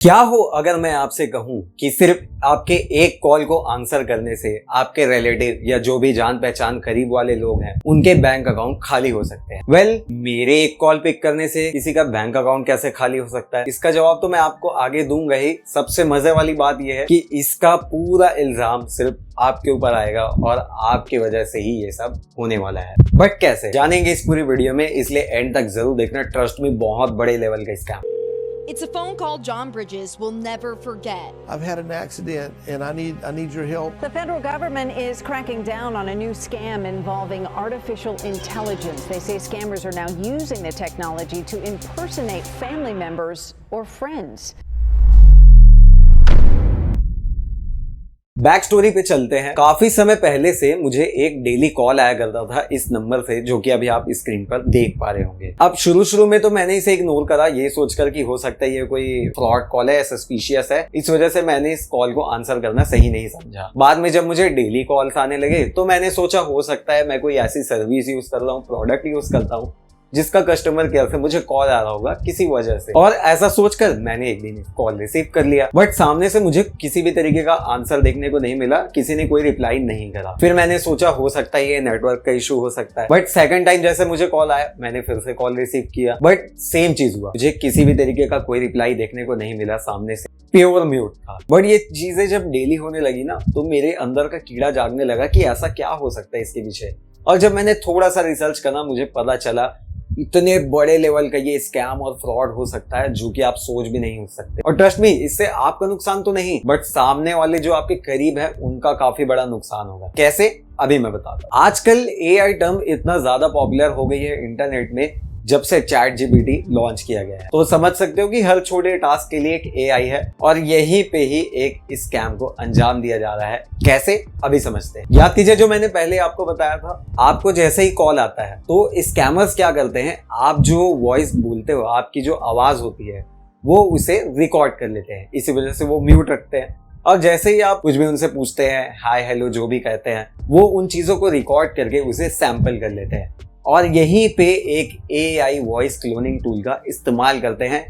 क्या हो अगर मैं आपसे कहूं कि सिर्फ आपके एक कॉल को आंसर करने से आपके रिलेटिव या जो भी जान पहचान करीब वाले लोग हैं उनके बैंक अकाउंट खाली हो सकते हैं। वेल, मेरे एक कॉल पिक करने से किसी का बैंक अकाउंट कैसे खाली हो सकता है, इसका जवाब तो मैं आपको आगे दूंगा ही। सबसे मजे वाली बात यह है कि इसका पूरा इल्जाम सिर्फ आपके ऊपर आएगा और आपकी वजह से ही ये सब होने वाला है। बट कैसे जानेंगे इस पूरी वीडियो में, इसलिए एंड तक जरूर देखना। ट्रस्ट में बहुत बड़े लेवल का scam. It's a phone call John Bridges will never forget. I've had an accident and I need your help. The federal government is cracking down on a new scam involving artificial intelligence. They say scammers are now using the technology to impersonate family members or friends. Back story पे चलते हैं। काफी समय पहले से मुझे एक daily call आया करता था इस नंबर से, जो कि अभी आप स्क्रीन पर देख पा रहे होंगे। अब शुरू में तो मैंने इसे इग्नोर करा, ये सोचकर कि हो सकता है ये कोई फ्रॉड कॉल है, सस्पिशियस है। इस वजह से मैंने इस कॉल को आंसर करना सही नहीं समझा। बाद में जब मुझे डेली कॉल्स आने लगे तो मैंने सोचा हो सकता है मैं कोई ऐसी सर्विस यूज कर रहा हूँ, प्रोडक्ट यूज करता हूँ जिसका कस्टमर केयर से मुझे कॉल आ रहा होगा किसी वजह से, और ऐसा सोचकर मैंने एक दिन कॉल रिसीव कर लिया। बट सामने से मुझे किसी भी तरीके का आंसर देखने को नहीं मिला, किसी ने कोई रिप्लाई नहीं करा। फिर मैंने सोचा हो सकता है ये नेटवर्क का इशू हो सकता है। बट सेकंड टाइम जैसे मुझे कॉल आया, मैंने फिर से कॉल रिसीव किया, बट सेम चीज हुआ। मुझे किसी भी तरीके का कोई रिप्लाई देखने को नहीं मिला, सामने से प्योर म्यूट था। बट ये चीजें जब डेली होने लगी ना, तो मेरे अंदर का कीड़ा जागने लगा कि ऐसा क्या हो सकता है इसके पीछे। और जब मैंने थोड़ा सा रिसर्च करा, मुझे पता चला इतने बड़े लेवल का ये स्कैम और फ्रॉड हो सकता है जो कि आप सोच भी नहीं सकते। और ट्रस्ट मी, इससे आपका नुकसान तो नहीं, बट सामने वाले जो आपके करीब है उनका काफी बड़ा नुकसान होगा। कैसे, अभी मैं बताता हूं। आजकल AI टर्म इतना ज्यादा पॉपुलर हो गई है इंटरनेट में जब से ChatGPT लॉन्च किया गया है, तो समझ सकते हो कि हर छोटे टास्क के लिए एक AI है और यहीं पे ही एक स्कैम को अंजाम दिया जा रहा है। कैसे, अभी समझते हैं। याद कीजिए जो मैंने पहले आपको बताया था, आपको जैसे ही कॉल आता है तो स्कैमर्स क्या करते हैं, आप जो वॉइस बोलते हो, आपकी जो आवाज होती है वो उसे रिकॉर्ड कर लेते हैं। इसी वजह से वो म्यूट रखते हैं, और जैसे ही आप कुछ भी उनसे पूछते हैं, हाय हेलो जो भी कहते हैं, वो उन चीजों को रिकॉर्ड करके उसे सैंपल कर लेते हैं और यहीं पे एक AI वॉइस क्लोनिंग टूल का इस्तेमाल करते हैं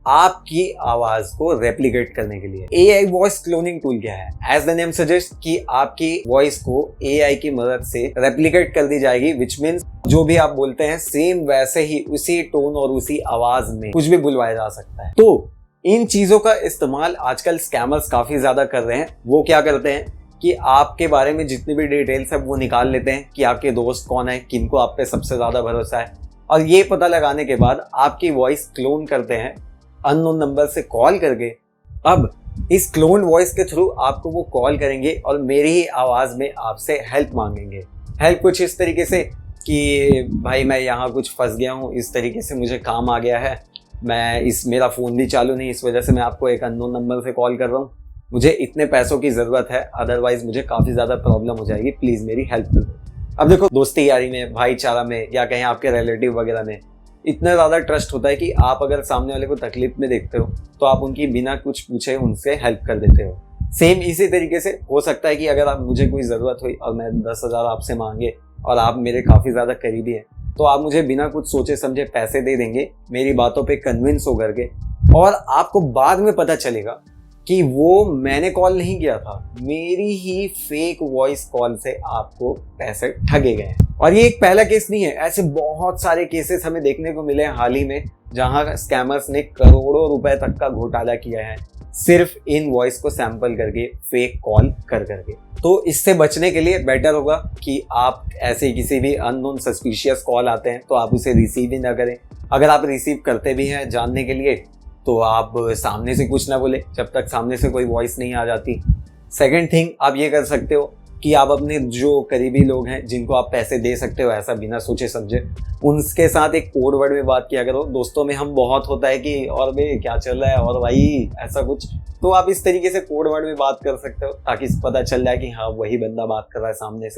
आपकी आवाज को रेप्लिकेट करने के लिए। AI वॉइस क्लोनिंग टूल क्या है? एज द नेम सजेस्ट कि आपकी वॉइस को AI की मदद से रेप्लिकेट कर दी जाएगी, विच मीन्स जो भी आप बोलते हैं सेम वैसे ही उसी टोन और उसी आवाज में कुछ भी बुलवाया जा सकता है। तो इन चीजों का इस्तेमाल आजकल स्कैमर्स काफी ज्यादा कर रहे हैं। वो क्या करते हैं कि आपके बारे में जितनी भी डिटेल्स है वो निकाल लेते हैं कि आपके दोस्त कौन है, किनको आप पे सबसे ज्यादा भरोसा है, और ये पता लगाने के बाद आपकी वॉइस क्लोन करते हैं अननोन नंबर से कॉल करके। अब इस क्लोन वॉइस के थ्रू आपको वो कॉल करेंगे और मेरी ही आवाज में आपसे हेल्प मांगेंगे। हेल्प कुछ इस तरीके से कि भाई मैं यहाँ कुछ फंस गया हूँ, इस तरीके से मुझे काम आ गया है, मेरा फोन भी चालू नहीं, इस वजह से मैं आपको एक अननोन नंबर से कॉल कर रहा हूँ, मुझे इतने पैसों की जरूरत है, अदरवाइज मुझे काफी ज्यादा प्रॉब्लम हो जाएगी, प्लीज मेरी हेल्प कर दो। अब देखो, दोस्ती यारी में, भाईचारा में, या कहीं आपके रिलेटिव वगैरह में इतना ज्यादा ट्रस्ट होता है कि आप अगर सामने वाले को तकलीफ में देखते हो तो आप उनकी बिना कुछ पूछे उनसे हेल्प कर देते हो। सेम इसी तरीके से हो सकता है कि अगर आप मुझे कोई जरूरत हुई और मैं 10,000 आपसे मांगे और आप मेरे काफी ज्यादा करीबी हैं, तो आप मुझे बिना कुछ सोचे समझे पैसे दे देंगे, मेरी बातों पे कन्विंस हो करके, और आपको बाद में पता चलेगा कि वो मैंने कॉल नहीं किया था, मेरी ही फेक वॉइस कॉल से आपको पैसे ठगे गए हैं। और ये एक पहला केस नहीं है, ऐसे बहुत सारे केसेस हमें देखने को मिले हैं हाल ही में, जहां स्कैमर्स ने करोड़ों रुपए तक का घोटाला किया है सिर्फ इन वॉइस को सैंपल करके, फेक कॉल कर करके। तो इससे बचने के लिए बेटर होगा कि आप ऐसे किसी भी अननोन सस्पिशियस कॉल आते हैं तो आप उसे रिसीव ही ना करें। अगर आप रिसीव करते भी हैं जानने के लिए, तो आप सामने से कुछ ना बोले जब तक सामने से कोई वॉइस नहीं आ जाती। सेकंड थिंग आप ये कर सकते हो कि आप अपने जो करीबी लोग हैं जिनको आप पैसे दे सकते हो ऐसा बिना सोचे समझे, उनके साथ एक कोड वर्ड में बात किया करो। दोस्तों में हम बहुत होता है कि और भाई क्या चल रहा है, और भाई ऐसा कुछ, तो आप इस तरीके से कोड वर्ड में बात कर सकते हो ताकि पता चल जाए कि हाँ वही बंदा बात कर रहा है सामने से।